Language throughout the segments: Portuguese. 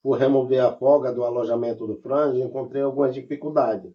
for remover a folga do alojamento do Frange, encontrei algumas dificuldades.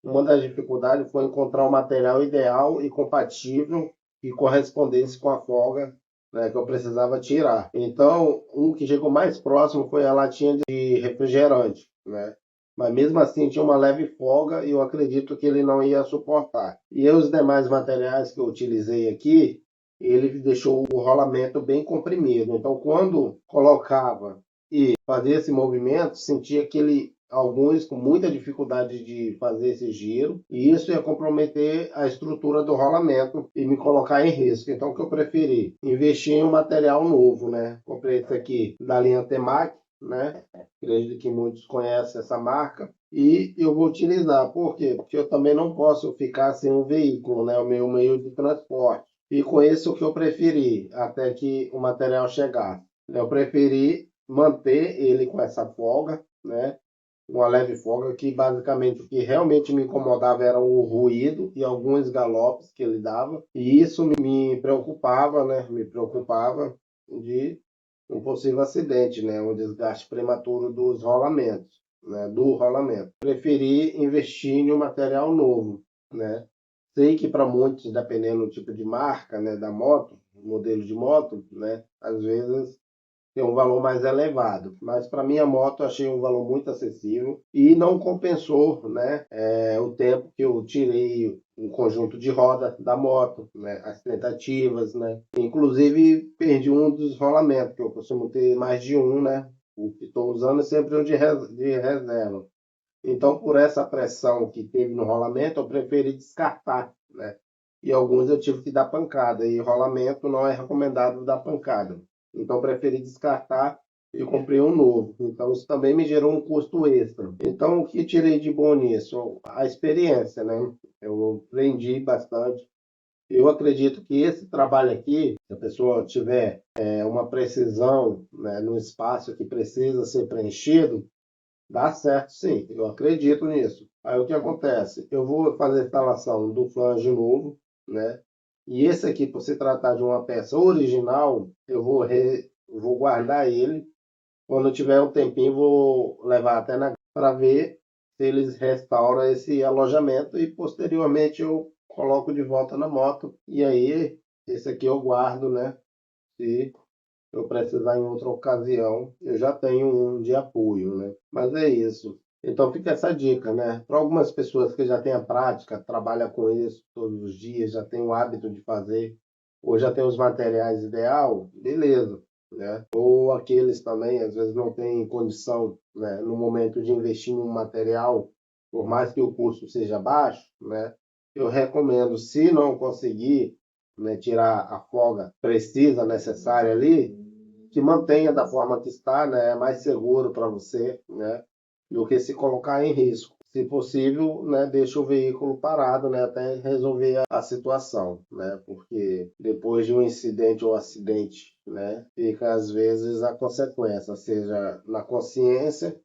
Uma das dificuldades foi encontrar o material ideal e compatível que correspondesse com a folga, né, que eu precisava tirar. Então, um que chegou mais próximo foi a latinha de refrigerante, né? Mas mesmo assim tinha uma leve folga e eu acredito que ele não ia suportar. E os demais materiais que eu utilizei aqui, ele deixou o rolamento bem comprimido. Então, quando colocava e fazia esse movimento, sentia que ele, alguns com muita dificuldade de fazer esse giro, e isso ia comprometer a estrutura do rolamento e me colocar em risco. Então, o que eu preferi? Investir em um material novo, né? Comprei esse aqui da linha Temac, né? Acredito que muitos conhecem essa marca. E eu vou utilizar. Por quê? Porque eu também não posso ficar sem um veículo, né? O meu meio de transporte. E com isso, o que eu preferi, até que o material chegasse? Eu preferi manter ele com essa folga, né? Uma leve folga, que basicamente o que realmente me incomodava era o ruído e alguns galopes que ele dava. E isso me preocupava, né? Me preocupava de um possível acidente, né? Um desgaste prematuro dos rolamentos, né? Do rolamento. Preferi investir em um material novo, né? Sei que para muitos, dependendo do tipo de marca, né, da moto, modelo de moto, né, às vezes tem um valor mais elevado, mas para minha moto eu achei um valor muito acessível e não compensou, né, o tempo que eu tirei um conjunto de roda da moto, né, as tentativas, né, inclusive perdi um dos rolamentos, que eu costumo ter mais de um, né, o que estou usando é sempre o de reserva. Então, por essa pressão que teve no rolamento, eu preferi descartar, né? E alguns eu tive que dar pancada, e rolamento não é recomendado dar pancada. Então, eu preferi descartar e comprei um novo. Então, isso também me gerou um custo extra. Então, o que tirei de bom nisso? A experiência, né? Eu aprendi bastante. Eu acredito que esse trabalho aqui, se a pessoa tiver uma precisão, né, no espaço que precisa ser preenchido, dá certo, sim, eu acredito nisso. Aí o que acontece? Eu vou fazer a instalação do flange novo, né? E esse aqui, por se tratar de uma peça original, vou guardar ele. Quando eu tiver um tempinho, vou levar até na para ver se eles restauram esse alojamento e posteriormente eu coloco de volta na moto. E aí, esse aqui eu guardo, né? Se eu precisar em outra ocasião, eu já tenho um de apoio, né? Mas é isso. Então fica essa dica, né? Para algumas pessoas que já têm a prática, trabalham com isso todos os dias, já têm o hábito de fazer, ou já tem os materiais ideal, beleza, né? Ou aqueles também, às vezes não têm condição, né, no momento de investir em um material, por mais que o custo seja baixo, né? Eu recomendo, se não conseguir, né, tirar a folga precisa, necessária ali, que mantenha da forma que está, né, é mais seguro para você, né, do que se colocar em risco. Se possível, né, deixa o veículo parado, né, até resolver a situação, né, porque depois de um incidente ou acidente, né, fica às vezes a consequência, seja na consciência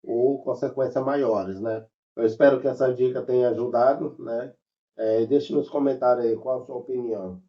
ou consequências maiores, né. Eu espero que essa dica tenha ajudado, né, e deixe nos comentários aí qual a sua opinião.